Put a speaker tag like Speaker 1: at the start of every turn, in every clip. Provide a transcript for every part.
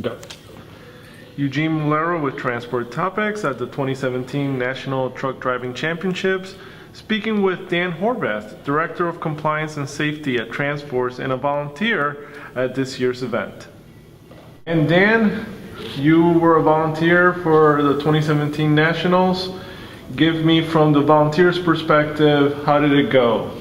Speaker 1: Go.
Speaker 2: Eugene Mulero with Transport Topics at the 2017 National Truck Driving Championships, speaking with Dan Horvath, Director of Compliance and Safety at TransForce and a volunteer at this year's event. And Dan, you were a volunteer for the 2017 Nationals. Give me, from the volunteer's perspective, how did it go?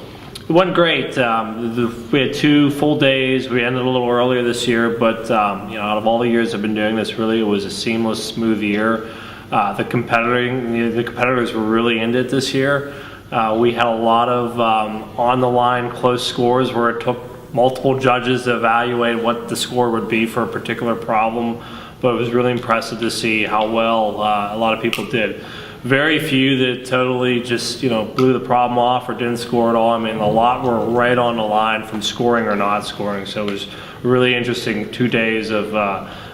Speaker 1: It went great. We had 2 full days. We ended a little earlier this year, but out of all the years I've been doing this, really it was a seamless, smooth year. The competitors were really into it this year. We had a lot of on-the-line close scores where it took multiple judges to evaluate what the score would be for a particular problem, but it was really impressive to see how well a lot of people did. Very few that totally just blew the problem off or didn't score at all. I mean, a lot were right on the line from scoring or not scoring. So it was really interesting 2 days of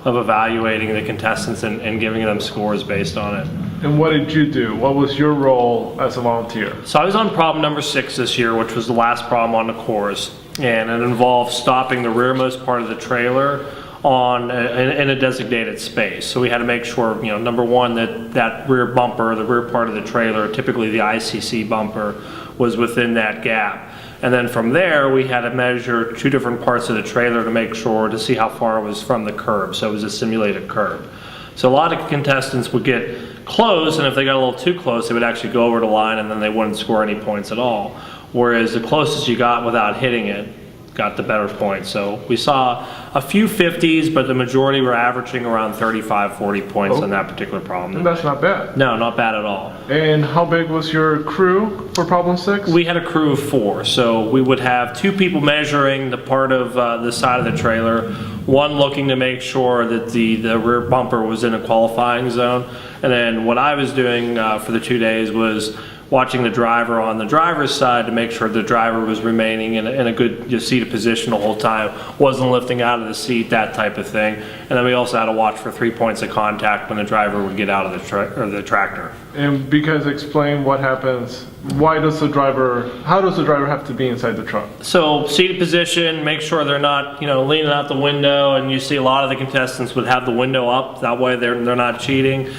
Speaker 1: evaluating the contestants and giving them scores based on it.
Speaker 2: And what did you do? What was your role as a volunteer?
Speaker 1: So I was on problem number 6 this year, which was the last problem on the course, and it involved stopping the rearmost part of the trailer in a designated space. So we had to make sure, number one, that rear bumper, the rear part of the trailer, typically the ICC bumper, was within that gap. And then from there, we had to measure 2 different parts of the trailer to see how far it was from the curb. So it was a simulated curb. So a lot of contestants would get close, and if they got a little too close, they would actually go over the line and then they wouldn't score any points at all. Whereas the closest you got without hitting it got the better points. So we saw a few 50s, but the majority were averaging around 35, 40 points on that particular problem.
Speaker 2: And that's not bad.
Speaker 1: No, not bad at all.
Speaker 2: And how big was your crew for problem 6?
Speaker 1: We had a crew of 4, so we would have 2 people measuring the part of the side of the trailer, 1 looking to make sure that the rear bumper was in a qualifying zone, and then what I was doing for the 2 days was watching the driver on the driver's side to make sure the driver was remaining in a good seated position the whole time, wasn't lifting out of the seat, that type of thing. And then we also had to watch for 3 points of contact when the driver would get out of the tractor.
Speaker 2: And because, explain what happens, how does the driver have to be inside the truck?
Speaker 1: So seated position, make sure they're not leaning out the window, and you see a lot of the contestants would have the window up, that way they're not cheating.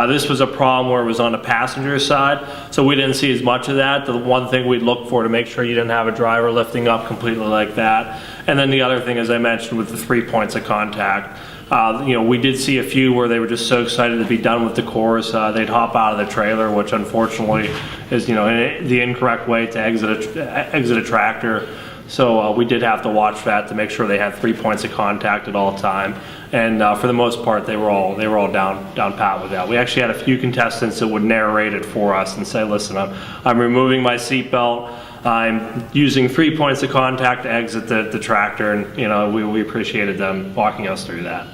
Speaker 1: This was a problem where it was on the passenger side, so we didn't see as much of that. The one thing we'd look for to make sure you didn't have a driver lifting up completely like that. And then the other thing, as I mentioned, with the 3 points of contact, we did see a few where they were just so excited to be done with the course, they'd hop out of the trailer, which unfortunately is the incorrect way to exit a tractor. So we did have to watch that to make sure they had 3 points of contact at all time. And for the most part, they were all down pat with that. We actually had a few contestants that would narrate it for us and say, "Listen, I'm removing my seatbelt. I'm using 3 points of contact to exit the tractor," and we appreciated them walking us through that.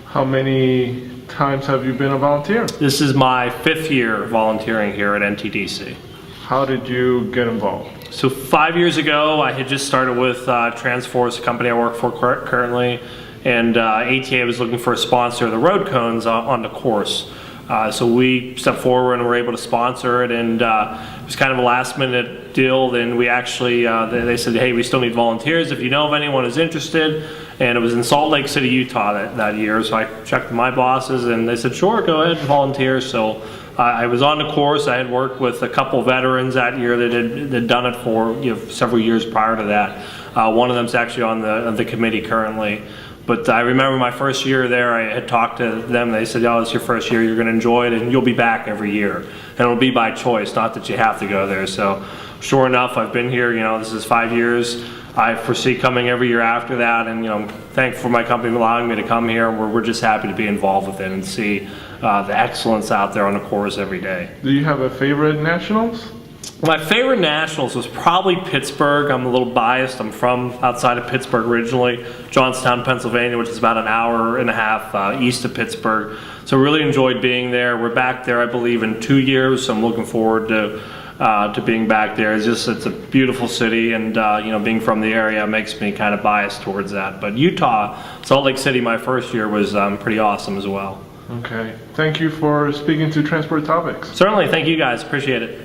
Speaker 2: How many times have you been a volunteer?
Speaker 1: This is my 5th year volunteering here at NTDC.
Speaker 2: How did you get involved?
Speaker 1: So 5 years ago, I had just started with TransForce, a company I work for currently, and ATA was looking for a sponsor of the road cones on the course. So we stepped forward and were able to sponsor it, and it was kind of a last minute deal. Then we actually, they said, "Hey, we still need volunteers if you know of anyone who's interested." And it was in Salt Lake City, Utah that year. So I checked with my bosses and they said, "Sure, go ahead and volunteer." So I was on the course. I had worked with a couple veterans that year that had done it for several years prior to that. One of them's actually on the committee currently. But I remember my first year there, I had talked to them. They said, "Oh, it's your first year. You're going to enjoy it, and you'll be back every year. And it'll be by choice, not that you have to go there." So, sure enough, I've been here. This is 5 years. I foresee coming every year after that, and thankful for my company allowing me to come here. And we're just happy to be involved with it and see the excellence out there on the course every day.
Speaker 2: Do you have a favorite nationals?
Speaker 1: My favorite nationals was probably Pittsburgh. I'm a little biased. I'm from outside of Pittsburgh originally, Johnstown, Pennsylvania, which is about an hour and a half east of Pittsburgh. So really enjoyed being there. We're back there, I believe, in 2 years. So I'm looking forward to being back there. It's a beautiful city, and being from the area makes me kind of biased towards that. But Utah, Salt Lake City, my first year was pretty awesome as well.
Speaker 2: Okay. Thank you for speaking to Transport Topics.
Speaker 1: Certainly. Thank you guys. Appreciate it.